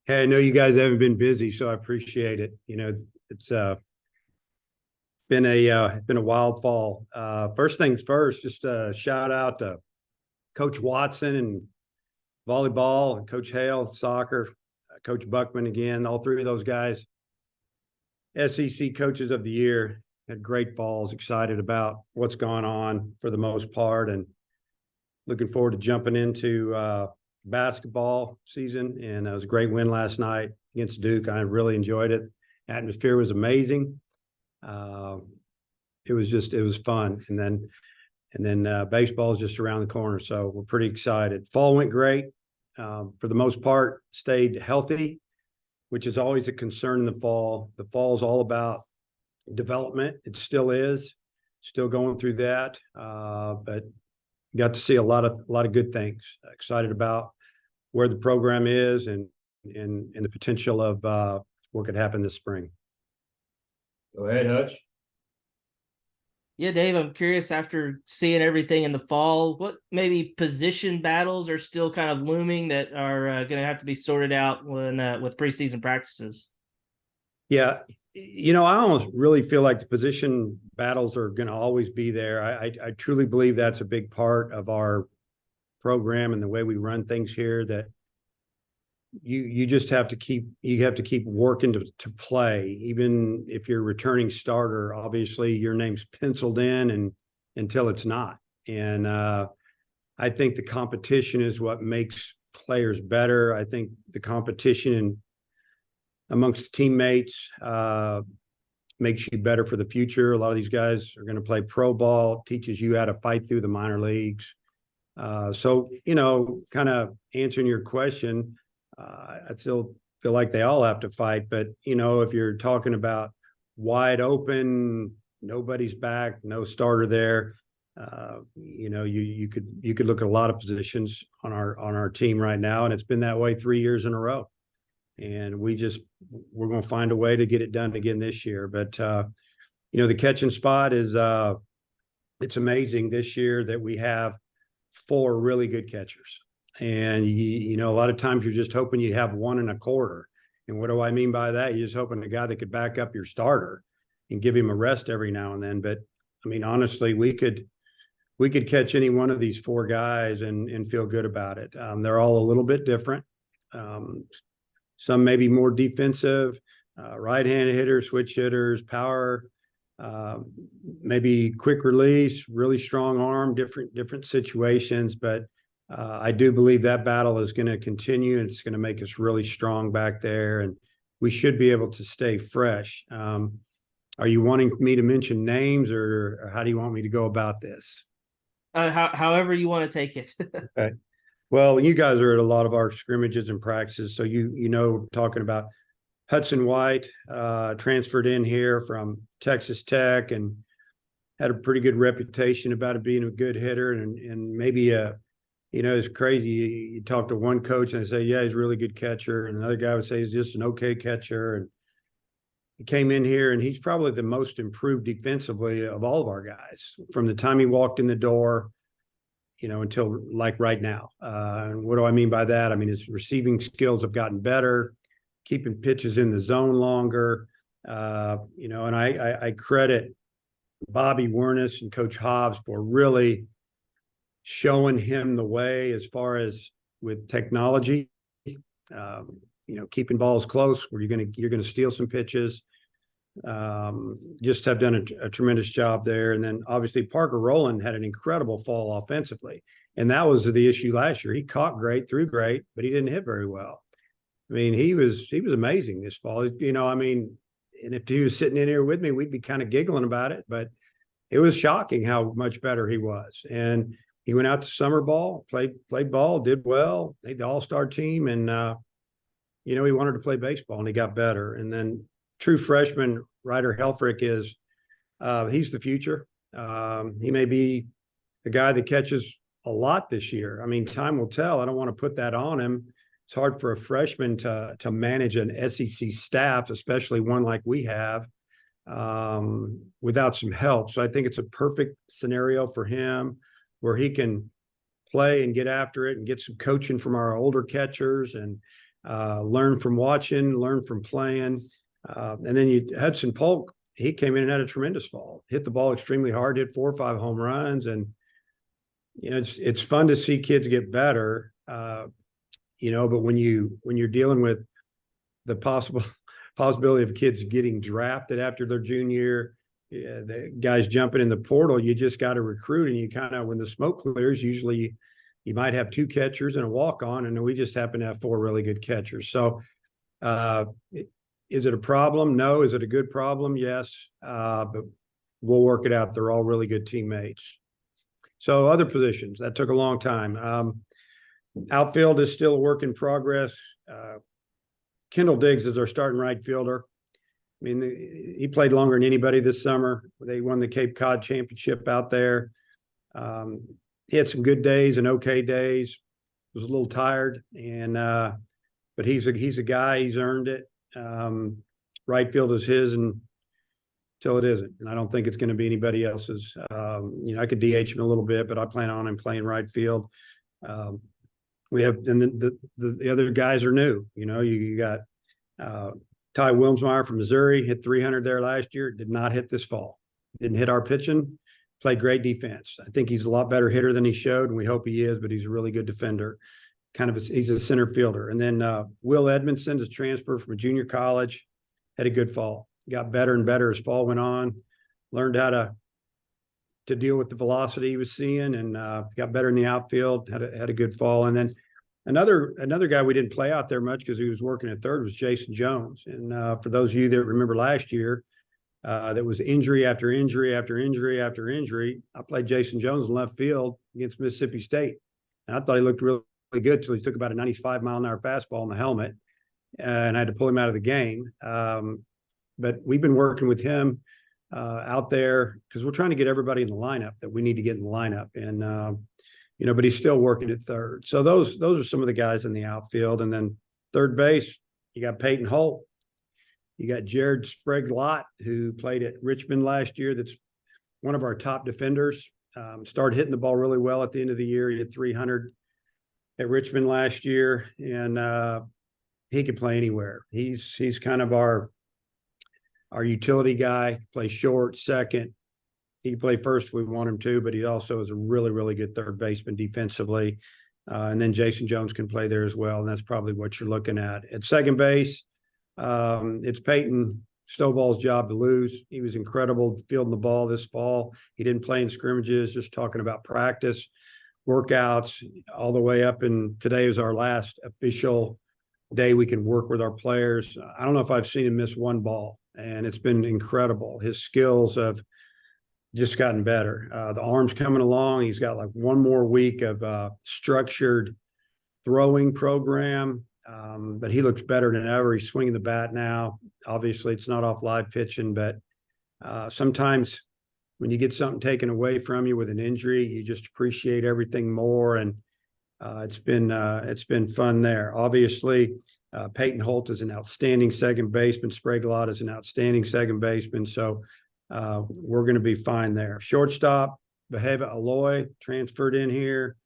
Hey, I know you guys haven't been busy, so I appreciate it. It's been a wild fall. First things first, just a shout out to Coach Watson and volleyball, and Coach Hale soccer, Coach Buckman again. All three of those guys, SEC coaches of the year, had great falls. Excited about what's gone on for the most part, and looking forward to jumping into basketball season. And it was a great win last night against Duke. I really enjoyed it. Atmosphere was amazing. Uh, it was fun. And then baseball is just around the corner, so we're pretty excited. Fall went great. For the most part, stayed healthy, which is always a concern in the fall. The fall is all about development. It still is, still going through that, but got to see a lot of good things. Excited about where the program is and the potential of what could happen this spring. Go ahead, Hutch. Yeah, Dave, I'm curious after seeing everything in the fall, what maybe position battles are still kind of looming that are going to have to be sorted out when with preseason practices? Yeah, I almost really feel like the position battles are going to always be there. I truly believe that's a big part of our program and the way we run things here, that you just have to keep working to play. Even if you're a returning starter, obviously your name's penciled in and until it's not. And I think the competition is what makes players better. I think the competition amongst teammates makes you better for the future. A lot of these guys are going to play pro ball, teaches you how to fight through the minor leagues. So, kind of answering your question, I still feel like they all have to fight. But, if you're talking about wide open, nobody's back, no starter there, you could look at a lot of positions on our team right now, and it's been that way 3 years in a row. And we're going to find a way to get it done again this year. But, the catching spot is it's amazing this year that we have 4 really good catchers. And, a lot of times you're just hoping you have one and a quarter. And what do I mean by that? You're just hoping a guy that could back up your starter and give him a rest every now and then. But, I mean, honestly, we could catch any one of these 4 guys and feel good about it. They're all a little bit different. Some may be more defensive, right-handed hitters, switch hitters, power, maybe quick release, really strong arm, different situations. But I do believe that battle is going to continue, and it's going to make us really strong back there, and we should be able to stay fresh. Are you wanting me to mention names, or how do you want me to go about this? However you want to take it. Okay. Well, you guys are at a lot of our scrimmages and practices, so talking about Hudson White, transferred in here from Texas Tech and had a pretty good reputation about it being a good hitter, and maybe it's crazy. You talk to one coach and they say, yeah, he's a really good catcher, and another guy would say he's just an okay catcher. And he came in here and he's probably the most improved defensively of all of our guys from the time he walked in the door, until like right now. And what do I mean by that? I mean, his receiving skills have gotten better, keeping pitches in the zone longer. And I credit Bobby Wernis and Coach Hobbs for really showing him the way as far as with technology, keeping balls close where you're going to steal some pitches. Just have done a tremendous job there. And then obviously Parker Rowland had an incredible fall offensively. And that was the issue last year. He caught great, threw great, but he didn't hit very well. I mean, he was amazing this fall. And if he was sitting in here with me, we'd be kind of giggling about it, but it was shocking how much better he was. And he went out to summer ball, played ball, did well, made the all-star team. And, he wanted to play baseball and he got better. And then true freshman Ryder Helfrich he's the future. He may be the guy that catches a lot this year. I mean, time will tell. I don't want to put that on him. It's hard for a freshman to manage an SEC staff, especially one like we have, without some help. So I think it's a perfect scenario for him where he can play and get after it and get some coaching from our older catchers. And learn from watching, learn from playing. And then Hudson Polk, he came in and had a tremendous fall, hit the ball extremely hard, hit 4 or 5 home runs. And, it's fun to see kids get better, but when you're dealing with the possibility of kids getting drafted after their junior year, the guys jumping in the portal, you just got to recruit. And you kind of, when the smoke clears, usually you might have 2 catchers and a walk-on, and we just happen to have 4 really good catchers. So is it a problem? No. Is it a good problem? Yes. But we'll work it out. They're all really good teammates. So other positions, that took a long time. Outfield is still a work in progress. Kendall Diggs is our starting right fielder. I mean, he played longer than anybody this summer. They won the Cape Cod Championship out there. He had some good days and okay days. Was a little tired, but he's a guy. He's earned it. Right field is his until it isn't, and I don't think it's going to be anybody else's. I could DH him a little bit, but I plan on him playing right field. We have, and the other guys are new. You got Ty Wilmsmeyer from Missouri, hit 300 there last year. Did not hit this fall. Didn't hit our pitching. Played great defense. I think he's a lot better hitter than he showed, and we hope he is. But he's a really good defender. He's a center fielder. And then Will Edmondson is transferred from a junior college. Had a good fall. Got better and better as fall went on. Learned how to deal with the velocity he was seeing, and got better in the outfield. Had a good fall. And then another guy we didn't play out there much because he was working at third was Jason Jones. And for those of you that remember last year, that was injury after injury after injury after injury. I played Jason Jones in left field against Mississippi State, and I thought he looked really good until he took about a 95-mile-an-hour fastball in the helmet, and I had to pull him out of the game. But we've been working with him out there because we're trying to get everybody in the lineup that we need to get in the lineup. And but he's still working at third. So those are some of the guys in the outfield. And then third base, you got Peyton Holt. You got Jared Sprague-Lott, who played at Richmond last year. That's one of our top defenders. Started hitting the ball really well at the end of the year. He hit 300 at Richmond last year, and he can play anywhere. He's kind of our utility guy. Play short, second. He can play first if we want him to, but he also is a really, really good third baseman defensively. And then Jason Jones can play there as well, and that's probably what you're looking at. At second base, it's Peyton Stovall's job to lose. He was incredible fielding the ball this fall. He didn't play in scrimmages, just talking about practice, workouts, all the way up. And today is our last official day we can work with our players. I don't know if I've seen him miss one ball, and it's been incredible. His skills have just gotten better. The arm's coming along. He's got like one more week of structured throwing program. But he looks better than ever. He's swinging the bat now. Obviously, it's not off live pitching, but sometimes when you get something taken away from you with an injury, you just appreciate everything more. And it's been fun there. Obviously, Peyton Holt is an outstanding second baseman. Sprague-Lott is an outstanding second baseman. So we're going to be fine there. Shortstop, Beheva Aloy transferred in here.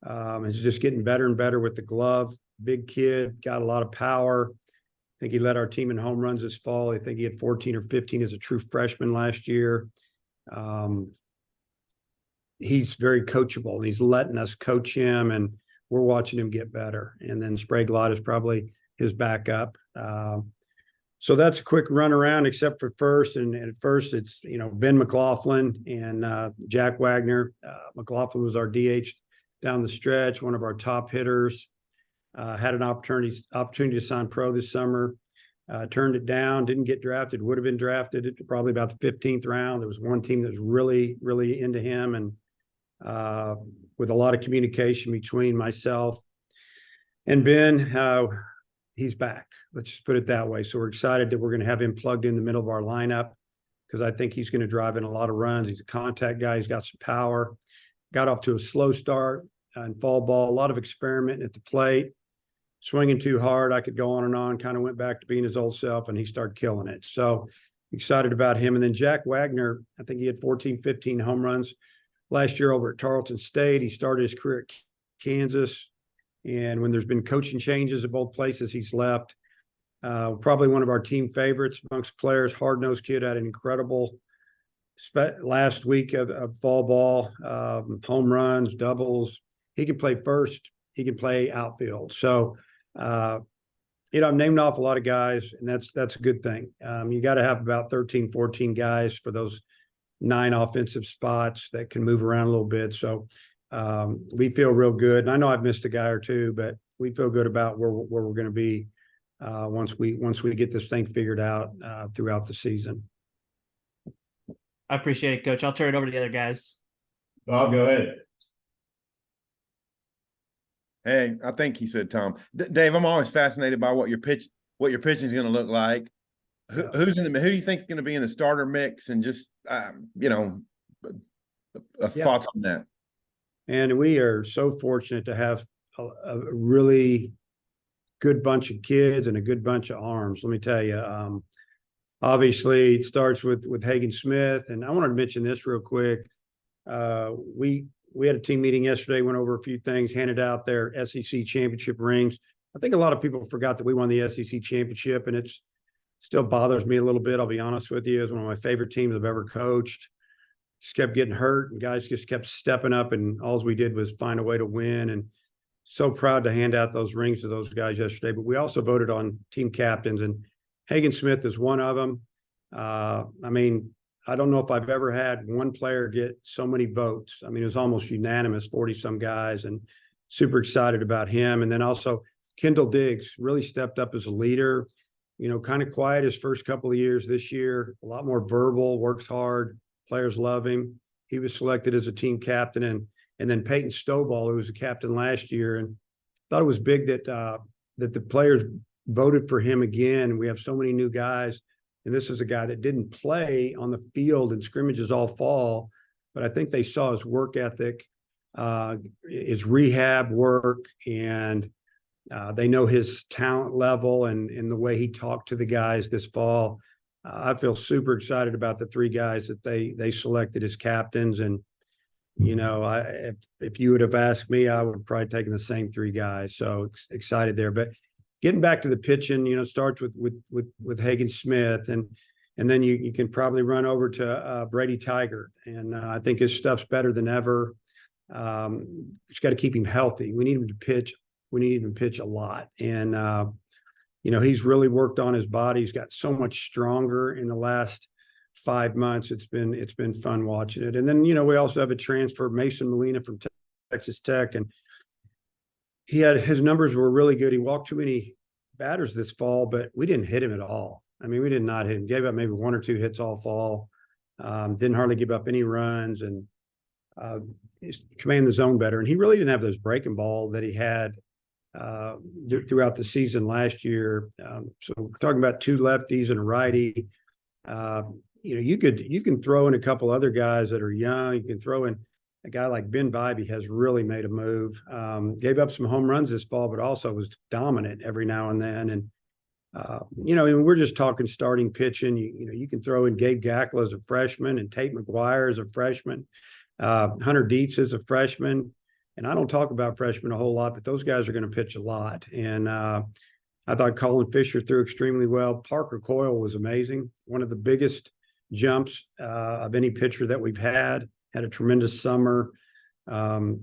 He's just getting better and better with the glove. Big kid, got a lot of power. I think he led our team in home runs this fall. I think he had 14 or 15 as a true freshman last year. He's very coachable, and he's letting us coach him, and we're watching him get better. And then Sprague-Lott is probably his backup. So that's a quick run around, except for first. And at first, it's Ben McLaughlin and Jack Wagner. McLaughlin was our DH down the stretch, one of our top hitters. Had an opportunity to sign pro this summer. Turned it down, didn't get drafted, would have been drafted at probably about the 15th round. There was one team that was really, really into him, and with a lot of communication between myself and Ben, he's back. Let's just put it that way. So we're excited that we're going to have him plugged in the middle of our lineup, because I think he's going to drive in a lot of runs. He's a contact guy. He's got some power. Got off to a slow start in fall ball, a lot of experimenting at the plate. Swinging too hard, I could go on and on, kind of went back to being his old self, and he started killing it. So excited about him. And then Jack Wagner, I think he had 14, 15 home runs last year over at Tarleton State. He started his career at Kansas, And when there's been coaching changes at both places he's left, probably one of our team favorites amongst players. Hard-nosed kid, had an incredible last week of fall ball, home runs, doubles. He can play first. He can play outfield. So, I've named off a lot of guys, and that's a good thing. You got to have about 13, 14 guys for those 9 offensive spots that can move around a little bit. So we feel real good. And I know I've missed a guy or two, but we feel good about where we're going to be once we get this thing figured out throughout the season. I appreciate it, Coach. I'll turn it over to the other guys. Bob, go ahead. Hey, I think he said Tom. Dave, I'm always fascinated by what your pitching is going to look like. Who do you think is going to be in the starter mix, and just thoughts on that? And we are so fortunate to have a really good bunch of kids and a good bunch of arms. Let me tell you, obviously it starts with Hagen Smith. And I wanted to mention this real quick. We had a team meeting yesterday, went over a few things, handed out their SEC championship rings. I think a lot of people forgot that we won the SEC championship, and it still bothers me a little bit. I'll be honest with you. It's one of my favorite teams I've ever coached. Just kept getting hurt, and guys just kept stepping up, and all we did was find a way to win. And so proud to hand out those rings to those guys yesterday. But we also voted on team captains, and Hagen Smith is one of them. I don't know if I've ever had one player get so many votes. I mean, it was almost unanimous, 40-some guys, and super excited about him. And then also Kendall Diggs really stepped up as a leader, kind of quiet his first couple of years. This year, a lot more verbal, works hard. Players love him. He was selected as a team captain. And then Peyton Stovall, who was a captain last year, and thought it was big that the players voted for him again. We have so many new guys. And this is a guy that didn't play on the field in scrimmages all fall, but I think they saw his work ethic, his rehab work, and they know his talent level and the way he talked to the guys this fall. I feel super excited about the 3 guys that they selected as captains. And, if you would have asked me, I would have probably taken the same 3 guys. So excited there. But getting back to the pitching, it starts with Hagen Smith, and then you can probably run over to Brady Tigert, and I think his stuff's better than ever. Just got to keep him healthy. We need him to pitch. We need him to pitch a lot, and he's really worked on his body. He's got so much stronger in the last 5 months. It's been fun watching it. And then we also have a transfer, Mason Molina from Texas Tech, and his numbers were really good. He walked too many batters this fall, but we didn't hit him at all. I mean, we did not hit him. Gave up maybe 1 or 2 hits all fall. Didn't hardly give up any runs, and command the zone better. And he really didn't have those breaking ball that he had throughout the season last year. So we're talking about 2 lefties and a righty. You can throw in a couple other guys that are young. You can throw in a guy like Ben Bybee has really made a move. Gave up some home runs this fall, but also was dominant every now and then. And we're just talking starting pitching. You can throw in Gabe Gackle as a freshman and Tate McGuire as a freshman. Hunter Dietz is a freshman. And I don't talk about freshmen a whole lot, but those guys are going to pitch a lot. And I thought Colin Fisher threw extremely well. Parker Coyle was amazing. One of the biggest jumps of any pitcher that we've had a tremendous summer. And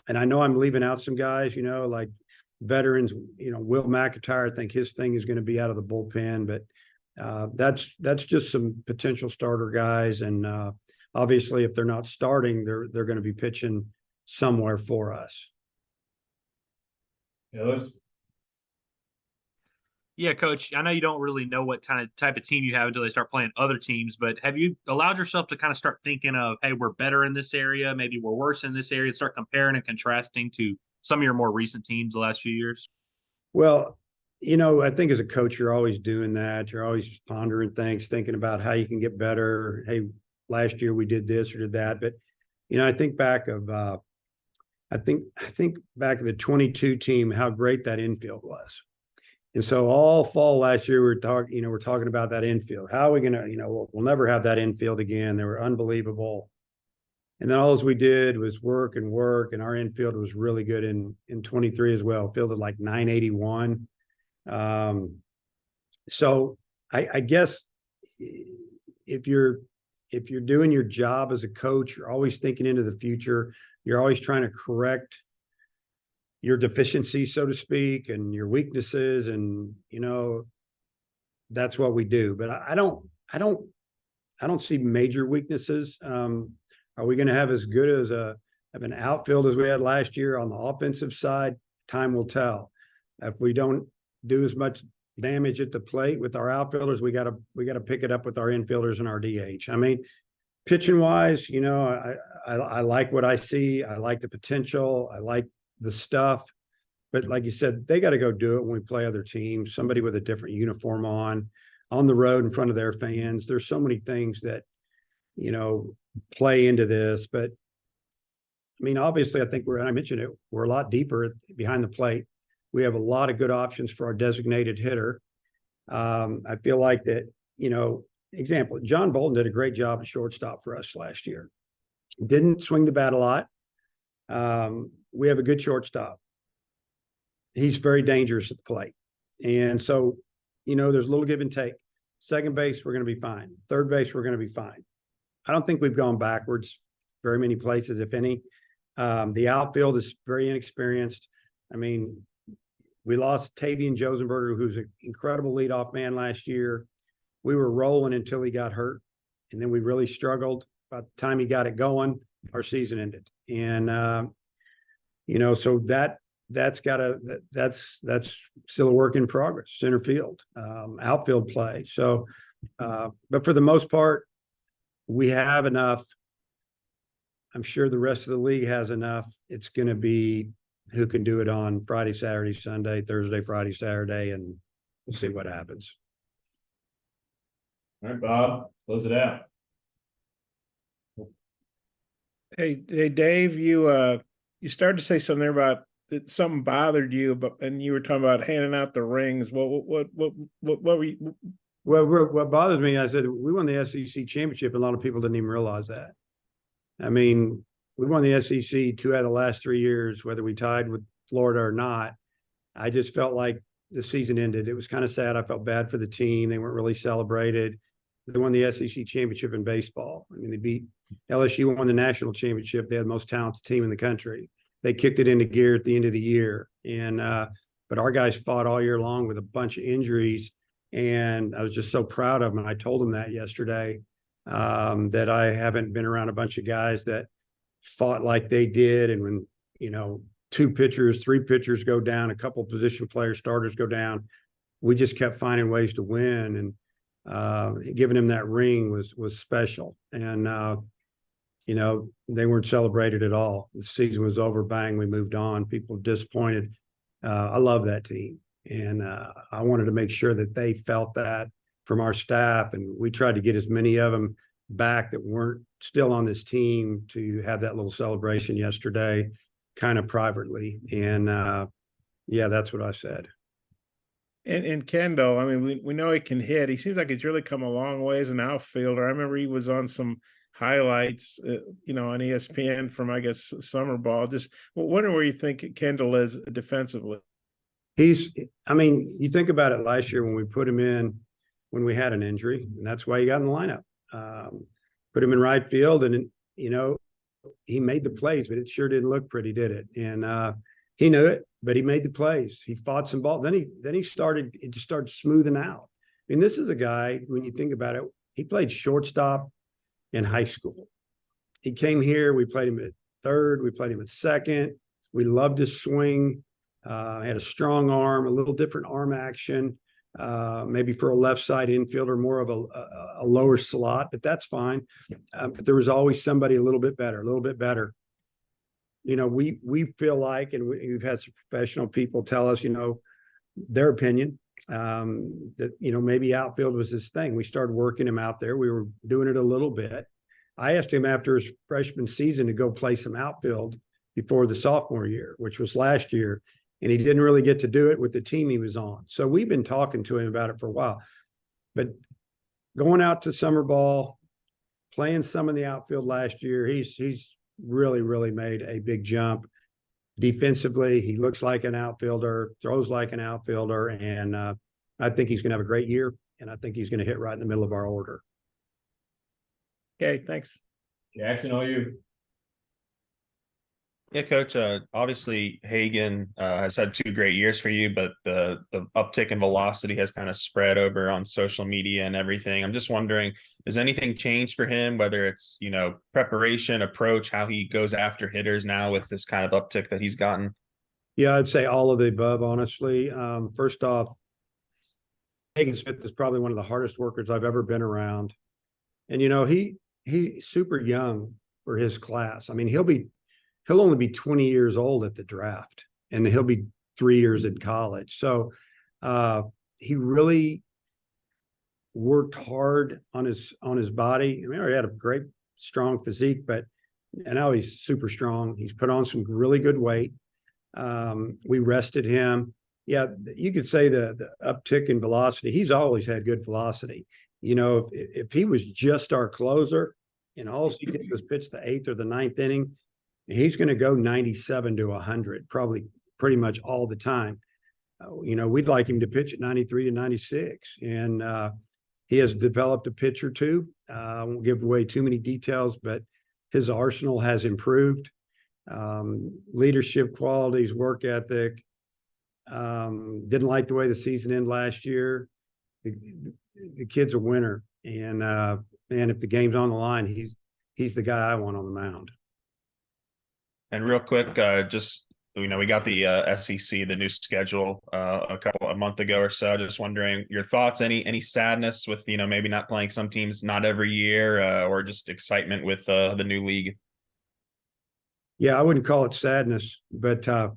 I know I'm leaving out some guys, like veterans, Will McIntyre. I think his thing is going to be out of the bullpen, but that's just some potential starter guys. And obviously if they're not starting, they're going to be pitching somewhere for us. Yeah, Coach, I know you don't really know what type of team you have until they start playing other teams, but have you allowed yourself to kind of start thinking of, hey, we're better in this area, maybe we're worse in this area, start comparing and contrasting to some of your more recent teams the last few years? Well, I think as a coach, you're always doing that. You're always pondering things, thinking about how you can get better. Hey, last year we did this or did that. But, I think back of I think back to the 22 team, how great that infield was. And so all fall last year, we're talking about that infield. How are we going to, we'll never have that infield again. They were unbelievable. And then all we did was work, and our infield was really good in 23 as well. Fielded like 981. So I guess if you're doing your job as a coach, you're always thinking into the future. You're always trying to correct your deficiencies, so to speak, and your weaknesses. And, that's what we do. But I don't see major weaknesses. Are we going to have as good as an outfield as we had last year on the offensive side? Time will tell. If we don't do as much damage at the plate with our outfielders, we got to pick it up with our infielders and our DH. I mean, pitching wise, I like what I see. I like the potential. I like the stuff. But like you said, they got to go do it when we play other teams. Somebody with a different uniform on the road in front of their fans. There's so many things that play into this. But I mean, obviously, I think I mentioned it, we're a lot deeper behind the plate. We have a lot of good options for our designated hitter. I feel like that, example, John Bolton did a great job at shortstop for us last year. Didn't swing the bat a lot. We have a good shortstop. He's very dangerous at the plate. And so, there's a little give and take. Second base, we're going to be fine. Third base, we're going to be fine. I don't think we've gone backwards very many places, if any. The outfield is very inexperienced. I mean, we lost Tavian Josenberger, who's an incredible leadoff man last year. We were rolling until he got hurt, and then we really struggled. By the time he got it going, our season ended. And so that's still a work in progress. Center field, outfield play. So, but for the most part, we have enough. I'm sure the rest of the league has enough. It's going to be who can do it on Friday, Saturday, Sunday, Thursday, Friday, Saturday, and we'll see what happens. All right, Bob, close it out. Hey, Dave, you started to say something there about that something bothered you, and you were talking about handing out the rings. What were you? Well, what bothers me, I said, we won the SEC championship. A lot of people didn't even realize that. I mean, we won the SEC 2 out of the last 3 years, whether we tied with Florida or not. I just felt like the season ended. It was kind of sad. I felt bad for the team. They weren't really celebrated. They won the SEC championship in baseball. I mean, they beat LSU, won the national championship. They had the most talented team in the country. They kicked it into gear at the end of the year. And but our guys fought all year long with a bunch of injuries. And I was just so proud of them. And I told them that yesterday, that I haven't been around a bunch of guys that fought like they did. And when, 2 pitchers, 3 pitchers go down, a couple position players, starters go down, we just kept finding ways to win. And giving them that ring was special. And, they weren't celebrated at all. The season was over, bang, we moved on. People were disappointed. I love that team. And I wanted to make sure that they felt that from our staff. And we tried to get as many of them back that weren't still on this team to have that little celebration yesterday, kind of privately. And yeah, that's what I said. And Kendall, I mean, we know he can hit. He seems like he's really come a long way as an outfielder. I remember he was on some highlights, on ESPN from, I guess, summer ball. Just wondering where you think Kendall is defensively. You think about it last year when we put him in when we had an injury, and that's why he got in the lineup. Put him in right field, and he made the plays, but it sure didn't look pretty, did it? And he knew it, but he made the plays. He fought some ball. Then it just started smoothing out. I mean, this is a guy, when you think about it, he played shortstop in high school. He came here, we played him at third, we played him at second. We loved his swing. Had a strong arm, a little different arm action, maybe for a left side infielder, more of a lower slot, but that's fine. But there was always somebody a little bit better. We feel like, and we've had some professional people tell us, their opinion, that, maybe outfield was his thing. We started working him out there. We were doing it a little bit. I asked him after his freshman season to go play some outfield before the sophomore year, which was last year. And he didn't really get to do it with the team he was on. So we've been talking to him about it for a while. But going out to summer ball, playing some in the outfield last year. He's really made a big jump. Defensively, he looks like an outfielder, throws like an outfielder, and I think he's going to have a great year, and I think he's going to hit right in the middle of our order. Okay, thanks. Jackson, all you. Yeah, Coach. Obviously, Hagan has had 2 great years for you, but the uptick in velocity has kind of spread over on social media and everything. I'm just wondering, has anything changed for him? Whether it's preparation, approach, how he goes after hitters now with this kind of uptick that he's gotten. Yeah, I'd say all of the above, honestly. First off, Hagan Smith is probably one of the hardest workers I've ever been around, and he's super young for his class. I mean, he'll only be 20 years old at the draft, and he'll be 3 years in college. So he really worked hard on his body. I mean, he already had a great, strong physique, and now he's super strong. He's put on some really good weight. We rested him. Yeah, you could say the uptick in velocity. He's always had good velocity. If he was just our closer and all he did was pitch the 8th or the 9th inning, he's going to go 97 to 100, probably pretty much all the time. We'd like him to pitch at 93 to 96. And he has developed a pitch or two. I won't give away too many details, but his arsenal has improved. Leadership qualities, work ethic. Didn't like the way the season ended last year. The kid's a winner. And if the game's on the line, he's the guy I want on the mound. And real quick, we got the SEC, the new schedule a month ago or so. Just wondering your thoughts. Any sadness with maybe not playing some teams not every year, or just excitement with the new league? Yeah, I wouldn't call it sadness, but I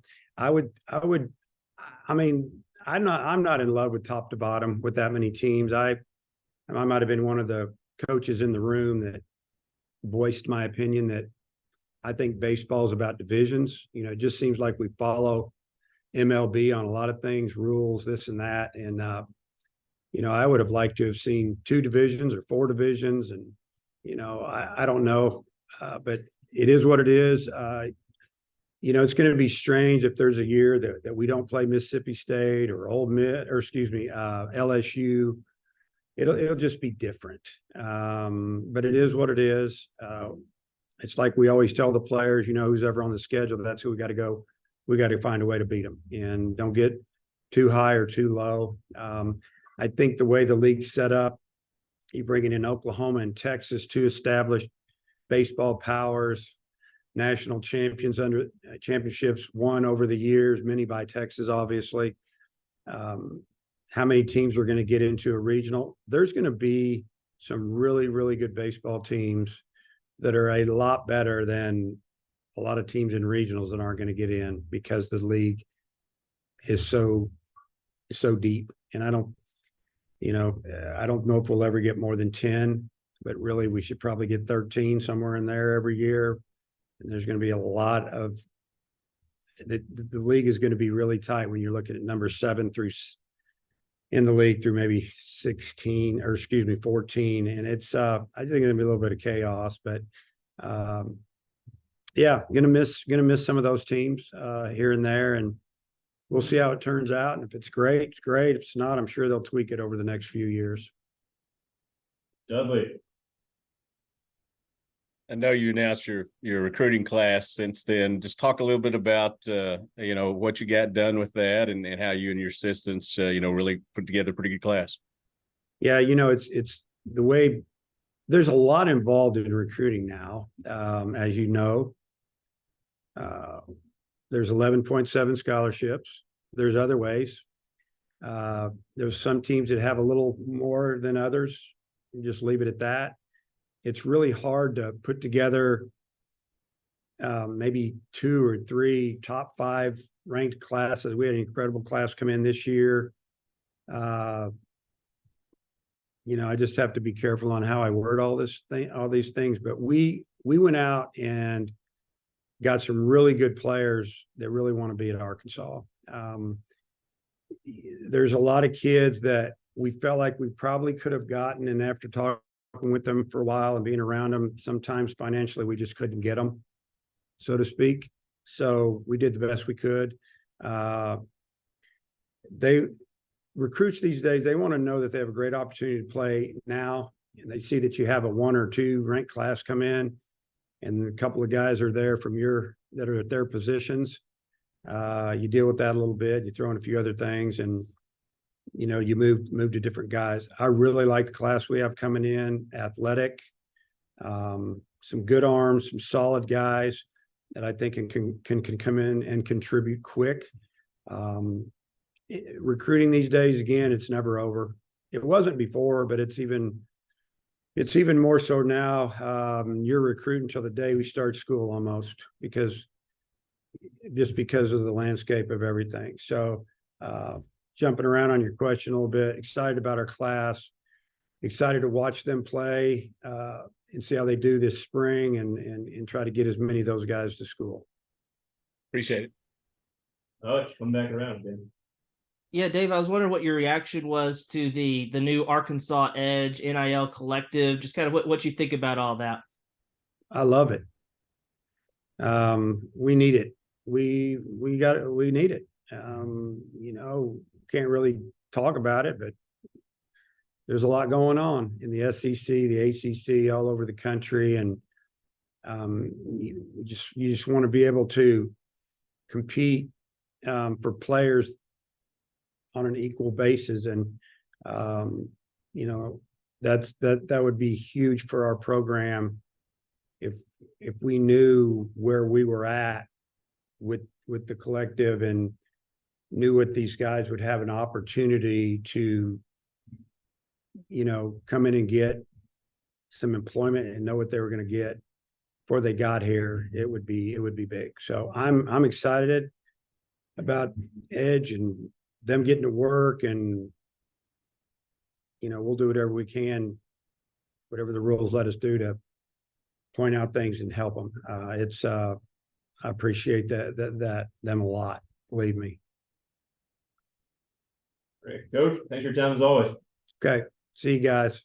mean, I'm not in love with top to bottom with that many teams. I might have been one of the coaches in the room that voiced my opinion that I think baseball is about divisions. It just seems like we follow MLB on a lot of things, rules, this and that. And, I would have liked to have seen 2 divisions or 4 divisions. And, I don't know, but it is what it is. It's going to be strange if there's a year that we don't play Mississippi State or LSU. It'll just be different. But it is what it is. It's like we always tell the players, who's ever on the schedule, that's who we got to go. We got to find a way to beat them, and don't get too high or too low. I think the way the league's set up, you bringing in Oklahoma and Texas, 2 established baseball powers, national championships won over the years, many by Texas, obviously. How many teams are going to get into a regional? There's going to be some really, really good baseball teams that are a lot better than a lot of teams in regionals that aren't going to get in because the league is so deep. And I don't know if we'll ever get more than 10, but really we should probably get 13 somewhere in there every year. And there's going to be a lot of the league is going to be really tight when you're looking at number 7 through in the league through maybe 14. And it's, I think it's gonna be a little bit of chaos, but yeah, gonna miss some of those teams here and there, and we'll see how it turns out. And if it's great, it's great. If it's not, I'm sure they'll tweak it over the next few years. Dudley. I know you announced your recruiting class since then. Just talk a little bit about what you got done with that and how you and your assistants really put together a pretty good class. Yeah, it's the way there's a lot involved in recruiting now. As you know, there's 11.7 scholarships. There's other ways. There's some teams that have a little more than others. Just leave it at that. It's really hard to put together maybe 2 or 3 top 5 ranked classes. We had an incredible class come in this year. I just have to be careful on how I word all these things. But we went out and got some really good players that really want to be at Arkansas. There's a lot of kids that we felt like we probably could have gotten, and after talking with them for a while and being around them. Sometimes financially, we just couldn't get them, so to speak. So we did the best we could. They recruits these days, they want to know that they have a great opportunity to play now. And they see that you have a 1 or 2 ranked class come in, and a couple of guys are there from that are at their positions. You deal with that a little bit. You throw in a few other things, and you move to different guys. I really like the class we have coming in. Athletic, some good arms, some solid guys that I think can come in and contribute quick. Recruiting these days, again, it's never over. It wasn't before, but it's even more so now. You're recruiting till the day we start school almost, because of the landscape of everything. So jumping around on your question a little bit, excited about our class, excited to watch them play and see how they do this spring, and try to get as many of those guys to school. Appreciate it. Oh, come back around, Ben. Yeah, Dave, I was wondering what your reaction was to the new Arkansas Edge NIL collective, just kind of what you think about all that. I love it. We need it. We need it. Can't really talk about it, but there's a lot going on in the SEC, the ACC, all over the country. And you just want to be able to compete for players on an equal basis. And, that would be huge for our program if we knew where we were at with the collective, and knew what these guys would have an opportunity to, come in and get some employment and know what they were going to get before they got here. It would be big. So I'm excited about Edge and them getting to work, and we'll do whatever we can, whatever the rules let us do, to point out things and help them. I appreciate them a lot, believe me. Great, Coach. Thanks for your time as always. Okay, see you guys.